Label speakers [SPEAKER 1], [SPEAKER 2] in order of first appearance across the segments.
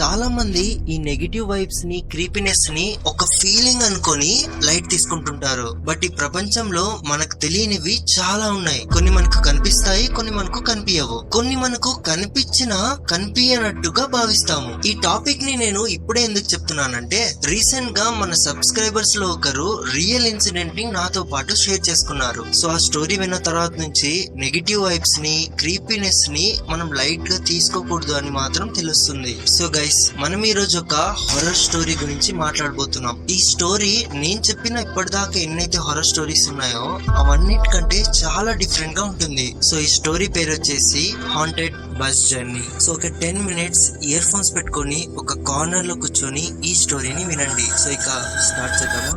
[SPEAKER 1] చాలా మంది ఈ నెగిటివ్ వైబ్స్ ని, క్రీపీనెస్ ని ఒక ఫీలింగ్ అనుకొని లైట్ తీసుకుంటుంటారు. బట్ ఈ ప్రపంచంలో మనకు తెలియనివి చాలా ఉన్నాయి. కొన్ని మనకు కనిపిస్తాయి, కొన్ని మనకు కనిపించవు. కొన్ని మనకు కనిపించినా కనిపించనట్టుగా భావిస్తాము. ఈ టాపిక్ ని నేను ఇప్పుడే ఎందుకు చెప్తున్నానంటే, రీసెంట్ గా మన సబ్స్క్రైబర్స్ లో ఒకరు రియల్ ఇన్సిడెంట్ ని నాతో పాటు షేర్ చేసుకున్నారు. సో ఆ స్టోరీ విన్న తర్వాత నుంచి నెగిటివ్ వైబ్స్ ని, క్రీపీనెస్ ని మనం లైట్ గా తీసుకోకూడదు అని మాత్రం తెలుస్తుంది. సో గైస్, మనం ఈ రోజు ఒక హారర్ స్టోరీ గురించి మాట్లాడబోతున్నాం. ఈ స్టోరీ నేను చెప్పిన ఇప్పటిదాకా ఎన్నైతే హారర్ స్టోరీస్ ఉన్నాయో అవన్నిటికంటే చాలా డిఫరెంట్ గా ఉంటుంది. సో ఈ స్టోరీ పేరు వచ్చేసి హాంటెడ్ బస్ జర్నీ. సో ఒక 10 minutes ఇయర్ ఫోన్స్ పెట్టుకొని ఒక కార్నర్ లో కూర్చొని ఈ స్టోరీని వినండి. సో ఇక స్టార్ట్ చేద్దామా?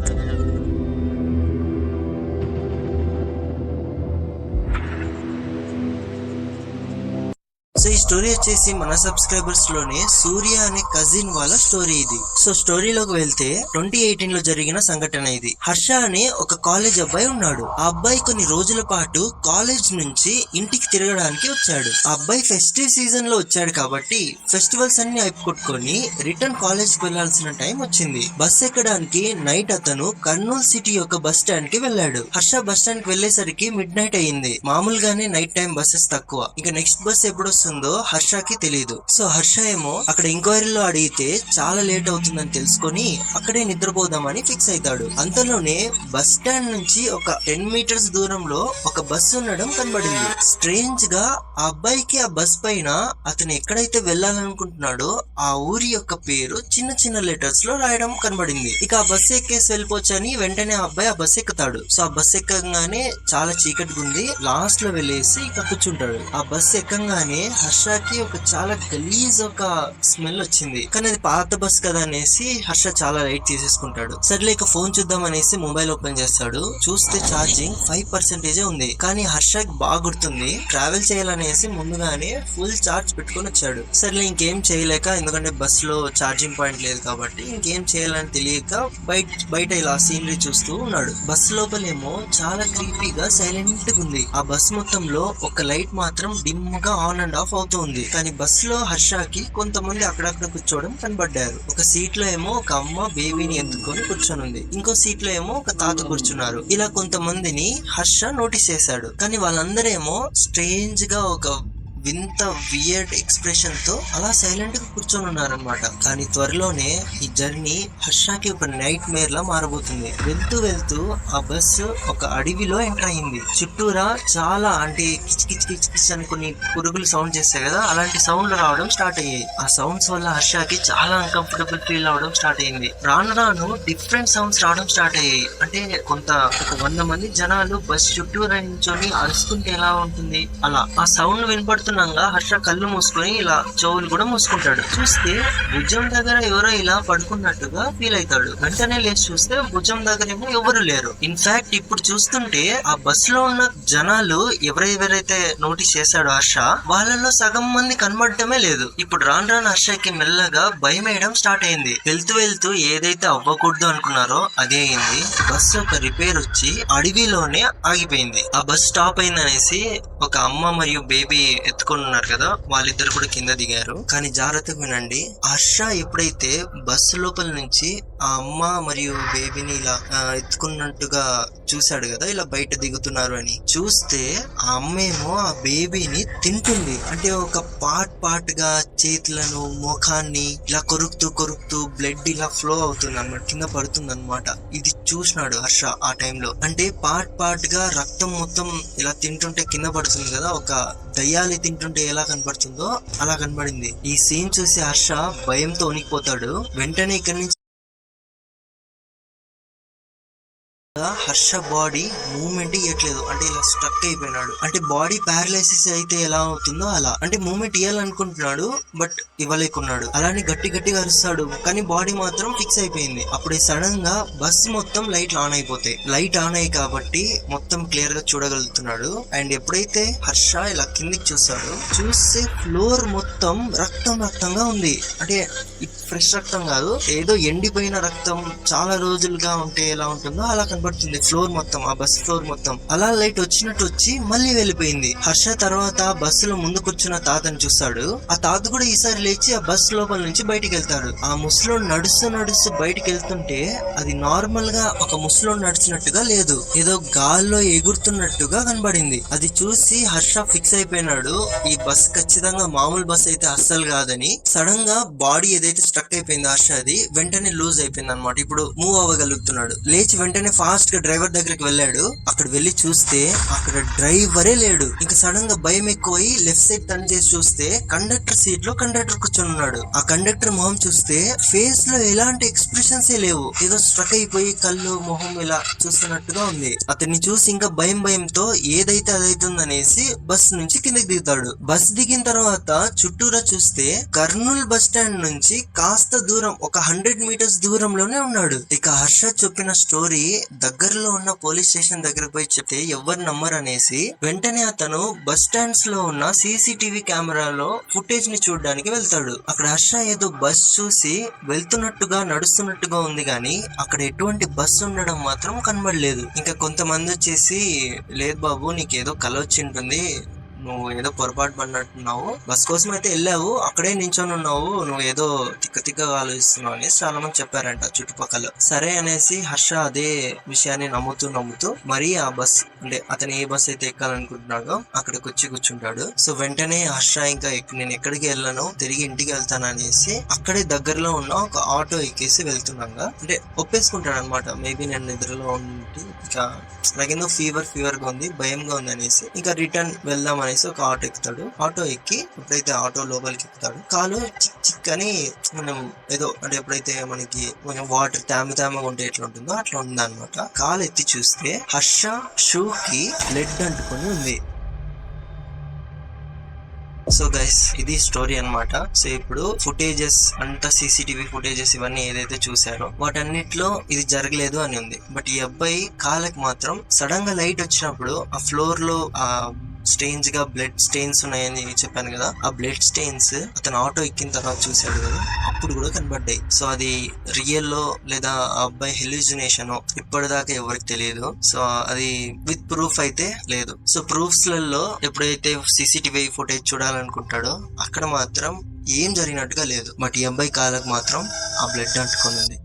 [SPEAKER 1] సో ఈ స్టోరీ వచ్చేసి మన సబ్స్క్రైబర్స్ లోనే సూర్య అనే కజిన్ వాళ్ళ స్టోరీ ఇది. సో స్టోరీలోకి వెళ్తే 2018 లో జరిగిన సంఘటన ఇది. హర్ష అనే ఒక కాలేజ్ అబ్బాయి ఉన్నాడు. ఆ అబ్బాయి కొన్ని రోజుల పాటు కాలేజ్ నుంచి ఇంటికి తిరగడానికి వచ్చాడు. ఆ అబ్బాయి ఫెస్టివ్ సీజన్ లో వచ్చాడు కాబట్టి ఫెస్టివల్స్ అన్ని అయిపోగొట్టుకొని రిటర్న్ కాలేజ్ కి వెళ్లాల్సిన టైం వచ్చింది. బస్ ఎక్కడానికి నైట్ అతను కర్నూలు సిటీ యొక్క బస్ స్టాండ్ కి వెళ్ళాడు. హర్ష బస్ స్టాండ్ కి వెళ్లేసరికి మిడ్ నైట్ అయింది. మామూలుగానే నైట్ టైం బస్సెస్ తక్కువ. ఇక నెక్స్ట్ బస్ ఎప్పుడు వస్తుందో హర్షకి తెలియదు. సో హర్ష ఏమో అక్కడ ఎంక్వైరీలో అడిగితే చాలా లేట్ అవుతుందని తెలుసుకొని అక్కడే నిద్రపోదామని ఫిక్స్ అవుతాడు. అంతలోనే బస్ స్టాండ్ నుంచి ఒక 10 meters దూరంలో ఒక బస్ ఉండడం కనబడింది. స్ట్రేంజ్ గా ఆ అబ్బాయికి ఆ బస్ పైన అతను ఎక్కడైతే వెళ్ళాలనుకుంటున్నాడో ఆ ఊరి యొక్క పేరు చిన్న చిన్న లెటర్స్ లో రాయడం కనబడింది. ఇక ఆ బస్ ఎక్కేసి వెళ్ళిపోవచ్చని వెంటనే ఆ అబ్బాయి ఆ బస్ ఎక్కుతాడు. సో ఆ బస్ ఎక్కగానే చాలా చీకటిగా ఉంది. లాస్ట్ లో వెళ్ళేసి ఇక కూర్చుంటాడు. ఆ బస్ ఎక్కగానే హర్షకి ఒక చాలా గలీజ్ ఒక స్మెల్ వచ్చింది. కానీ అది పాత బస్ కదా అనేసి హర్ష చాలా లైట్ తీసేసుకుంటాడు. సర్లే ఇక ఫోన్ చూద్దాం అనేసి మొబైల్ ఓపెన్ చేస్తాడు. చూస్తే ఛార్జింగ్ 5% ఉంది. కానీ హర్షకి బాగా గుర్తుంది, ట్రావెల్ చేయాలనేసి ముందుగానే ఫుల్ ఛార్జ్ పెట్టుకొని వచ్చాడు. సర్లే ఇంకేం చేయలేక, ఎందుకంటే బస్ లో ఛార్జింగ్ పాయింట్ లేదు కాబట్టి ఇంకేం చేయాలని తెలియక బయట ఇలా సీనరీ చూస్తూ ఉన్నాడు. బస్ లోపలేమో చాలా క్రీపీగా సైలెంట్ గా ఉంది. ఆ బస్ మొత్తంలో ఒక లైట్ మాత్రం డిమ్ గా ఆన్ అండ్ ఆఫ్ అవుతుంది. కానీ బస్ లో హర్షకి కొంతమంది అక్కడక్కడ కూర్చోవడం కనబడ్డారు. ఒక సీట్ లో ఏమో ఒక అమ్మ బేబీని ఎత్తుకొని కూర్చొని ఉంది. ఇంకో సీట్ లో ఏమో ఒక తాత కూర్చున్నారు. ఇలా కొంతమందిని హర్ష నోటీస్ చేశాడు. కానీ వాళ్ళందరేమో స్ట్రేంజ్ గా ఒక వింత వియర్డ్ ఎక్స్ప్రెషన్ తో అలా సైలెంట్ గా కూర్చొని ఉన్నారనమాట. కానీ త్వరలోనే ఈ జర్నీ హర్షకి ఒక నైట్ మేర్ లా మారబోతుంది. వెళ్తూ వెళ్తూ ఆ బస్సు ఒక అడవిలో ఎంటర్ అయింది. చుట్టూరా చాలా అంటే కిచ్ కిచ్ కిచ్ కిచ్ అని కొన్ని పురుగులు సౌండ్ చేస్తాయి కదా, అలాంటి సౌండ్ రావడం స్టార్ట్ అయ్యాయి. ఆ సౌండ్స్ వల్ల హర్షకి చాలా అన్కంఫర్టబుల్ ఫీల్ అవడం స్టార్ట్ అయింది. రాను రాను డిఫరెంట్ సౌండ్స్ రావడం స్టార్ట్ అయ్యాయి. అంటే ఒక 100 మంది జనాలు బస్ చుట్టూరా నించొని అరుస్తుంటే ఎలా ఉంటుంది అలా. ఆ సౌండ్ వినపడుతున్న హర్ష కళ్ళు మూసుకొని ఇలా చెవులు కూడా మూసుకుంటాడు. చూస్తే భుజం దగ్గర ఎవరో ఇలా పడుకున్నట్టుగా ఫీల్ అవుతాడు. వెంటనే లేచి చూస్తే భుజం దగ్గర ఏమో ఎవరు లేరు. ఇన్ఫాక్ట్ ఇప్పుడు చూస్తుంటే ఆ బస్ లో ఉన్న జనాలు ఎవరెవరైతే నోటీస్ చేశాడో హర్ష, వాళ్ళలో సగం మంది కనబడటమే లేదు. ఇప్పుడు రాను రాను హర్షకి మెల్లగా భయం వేయడం స్టార్ట్ అయింది. వెళ్తూ వెళ్తూ ఏదైతే అవ్వకూడదు అనుకున్నారో అదే అయింది. బస్ ఒక రిపేర్ వచ్చి అడవిలోనే ఆగిపోయింది. ఆ బస్ స్టాప్ అయిందనేసి ఒక అమ్మ మరియు బేబీ ఎత్తుకొని ఉన్నారు కదా, వాళ్ళిద్దరు కూడా కింద దిగారు. కానీ జాగ్రత్తగా వినండి, హర్ష ఎప్పుడైతే బస్సు లోపల నుంచి ఆ అమ్మ మరియు బేబీని ఇలా ఎత్తుకున్నట్టుగా చూశాడు కదా, ఇలా బయట దిగుతున్నారు అని చూస్తే ఆ అమ్మేమో ఆ బేబీని తింటుంది. అంటే ఒక పార్ట్ గా చేతులను, ముఖాన్ని ఇలా కొరుకుతూ బ్లడ్ ఇలా ఫ్లో అవుతుంది అన్నమాట, కింద పడుతుంది అనమాట. ఇది చూసినాడు హర్ష ఆ టైంలో. అంటే పార్ట్ గా రక్తం మొత్తం ఇలా తింటుంటే కింద పడుతుంది కదా, ఒక దయ్యాలు తింటుంటే ఎలా కనపడుతుందో అలా కనబడింది. ఈ సీన్ చూసి హర్ష భయంతో ఉనికిపోతాడు. వెంటనే ఇక్కడి నుంచి హర్ష బాడీ మూవ్మెంట్ ఇవ్వట్లేదు. అంటే ఇలా స్ట్రక్ అయిపోయినాడు. అంటే బాడీ పారలైసిస్ అయితే ఎలా అవుతుందో అలా. అంటే మూవ్మెంట్ ఇవ్వాలనుకుంటున్నాడు బట్ ఇవ్వలేకున్నాడు. అలానే గట్టిగా అరుస్తాడు కానీ బాడీ మాత్రం ఫిక్స్ అయిపోయింది. అప్పుడే సడన్ గా బస్ మొత్తం లైట్లు ఆన్ అయిపోతాయి. లైట్ ఆన్ అయ్యి కాబట్టి మొత్తం క్లియర్ గా చూడగలుగుతున్నాడు. అండ్ ఎప్పుడైతే హర్ష ఇలా కిందికి చూస్తాడో చూస్తే ఫ్లోర్ మొత్తం రక్తంగా ఉంది. అంటే ఇట్ ఫ్రెష్ రక్తం కాదు, ఏదో ఎండిపోయిన రక్తం చాలా రోజులుగా ఉంటే ఎలా ఉంటుందో అలా కనబడుతుంది. ఫ్లోర్ మొత్తం, ఆ బస్ ఫ్లోర్ మొత్తం అలా లైట్ వచ్చినట్టు వచ్చి మళ్ళీ వెళ్ళిపోయింది. హర్ష తర్వాత బస్సులో ముందు కూర్చున్న తాతని చూస్తాడు. ఆ తాత కూడా ఈసారి లేచి ఆ బస్ లోపల నుంచి బయటికి వెళ్తాడు. ఆ ముసలోడు నడుస్తూ బయటికి వెళ్తుంటే అది నార్మల్ గా ఒక ముసలోడు నడిచినట్టుగా లేదు, ఏదో గాల్లో ఎగురుతున్నట్టుగా కనబడింది. అది చూసి హర్ష ఫిక్స్ అయిపోయినాడు, ఈ బస్ ఖచ్చితంగా మామూలు బస్ అయితే అస్సలు కాదని. సడన్ గా బాడీ ఏదైతే స్ట్రక్ అయిపోయింది హర్ష, అది వెంటనే లూజ్ అయిపోయింది అనమాట. ఇప్పుడు మూవ్ అవ్వగలుగుతున్నాడు. లేచి వెంటనే ఫాస్ట్ గా డ్రైవర్ దగ్గరికి వెళ్ళాడు. అక్కడ వెళ్లి చూస్తే అక్కడ డ్రైవరే లేడు. ఇంకా సడన్ గా భయం ఎక్కువై లెఫ్ట్ సైడ్ టర్న్ చేసి చూస్తే కండక్టర్ సీట్ లో కండక్టర్ కూర్చొని ఉన్నాడు. ఆ కండక్టర్ మొహం చూస్తే ఫేస్ లో ఎలాంటి ఎక్స్ప్రెషన్స్ లేవు, ఏదో స్ట్రక్ అయిపోయి కళ్ళు మొహం ఇలా చూస్తున్నట్టుగా ఉంది. అతన్ని చూసి ఇంకా భయంతో ఏదైతే అదైతుందనేసి బస్ నుంచి కిందకి దిగుతాడు. బస్ దిగిన తర్వాత చుట్టూరా చూస్తే కర్నూలు బస్ స్టాండ్ నుంచి కాస్త దూరం, ఒక 100 మీటర్స్ దూరంలోనే ఉన్నాడు. ఇక హర్ష చెప్పిన స్టోరీ దగ్గరలో ఉన్న పోలీస్ స్టేషన్ దగ్గర పోయి చెప్తే ఎవరు నమ్మరు అనేసి వెంటనే అతను బస్ స్టాండ్స్ లో ఉన్న సీసీటీవీ కెమెరాలో ఫుటేజ్ ని చూడడానికి వెళ్తాడు. అక్కడ హర్ష ఏదో బస్ చూసి వెళ్తున్నట్టుగా నడుస్తున్నట్టుగా ఉంది గాని అక్కడ ఎటువంటి బస్ ఉండడం మాత్రం కనబడలేదు. ఇంకా కొంతమంది వచ్చేసి లేదు బాబు నీకేదో కల వచ్చి ఉంటుంది, నువ్వు ఏదో పొరపాటు పడినట్టున్నావు, బస్ కోసం అయితే వెళ్ళావు, అక్కడే నించొని ఉన్నావు, నువ్వు ఏదో తిక్కగా ఆలోచిస్తున్నావు అనేసి చాలా మంది చెప్పారంట చుట్టుపక్కల. సరే అనేసి హర్ష అదే విషయాన్ని నమ్ముతూ మరి ఆ బస్ అంటే అతను ఏ బస్ అయితే ఎక్కాలనుకుంటున్నాడో అక్కడికి వచ్చి కూర్చుంటాడు. సో వెంటనే హర్ష ఇంకా నేను ఎక్కడికి వెళ్ళను, తిరిగి ఇంటికి వెళ్తాను అనేసి అక్కడే దగ్గరలో ఉన్న ఒక ఆటో ఎక్కేసి వెళ్తున్నాగా అంటే ఒప్పేసుకుంటాడు అనమాట. మేబీ నేను నిద్రలో ఉండి ఇంకా నాకేందో ఫీవర్ గా ఉంది, భయంగా ఉంది అనేసి ఇంకా రిటర్న్ వెళ్దాం అనేసి ఒక ఆటో ఎక్కుతాడు. ఆటో ఎక్కి ఎప్పుడైతే ఆటో లోపలికి ఎక్కుతాడు కాలు చిక్ అని మనం ఏదో అంటే ఎప్పుడైతే మనకి కొంచెం వాటర్ తేమగా ఉంటే ఎట్లా ఉంటుందో అట్లా ఉందన్నమాట. కాలు ఎత్తి చూస్తే హర్ష షూ కి బ్లడ్ అంటుకొని ఉంది. సో గైస్ ఇది స్టోరీ అన్నమాట. సో ఇప్పుడు ఫుటేజెస్ అంతా సీసీటీవీ ఫుటేజెస్ ఇవన్నీ ఏదైతే చూసారో వాటన్నిటిలో ఇది జరగలేదు అని ఉంది. బట్ ఈ అబ్బాయి కాళ్ళకి మాత్రం సడన్ గా లైట్ వచ్చినప్పుడు ఆ ఫ్లోర్ లో ఆ స్టెయిన్స్ గా బ్లడ్ స్టెయిన్స్ ఉన్నాయని చెప్పాను కదా, ఆ బ్లడ్ స్టెయిన్స్ అతను ఆటో ఎక్కిన తర్వాత చూసాడు కదా, అప్పుడు కూడా కనబడ్డాయి. సో అది రియల్ లో లేదా ఆ అబ్బాయి హెల్యూజినేషన్ ఇప్పటిదాకా ఎవరికి తెలియదు. సో అది విత్ ప్రూఫ్ అయితే లేదు. సో ప్రూఫ్స్ లలో ఎప్పుడైతే సీసీటీవీ ఫుటేజ్ చూడాలనుకుంటాడో అక్కడ మాత్రం ఏం జరిగినట్టుగా లేదు. బట్ ఈ అబ్బాయి కాళ్ళకు మాత్రం ఆ బ్లడ్ అంటుకొని ఉంది.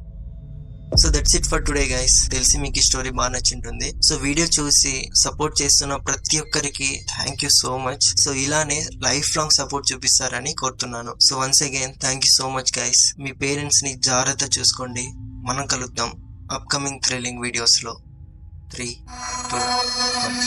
[SPEAKER 1] So that's it for today guys. తెలిసి మీకు ఈ స్టోరీ బాగా నచ్చింటుంది. సో వీడియో చూసి సపోర్ట్ చేస్తున్న ప్రతి ఒక్కరికి thank you so much. So ఇలానే లైఫ్ లాంగ్ సపోర్ట్ చూపిస్తారని కోరుతున్నాను. So once again thank you so much guys. Me parents ని జాగ్రత్త చూసుకోండి. మనం కలుద్దాం అప్కమింగ్ థ్రిల్లింగ్ వీడియోస్ లో. 3, 2, 1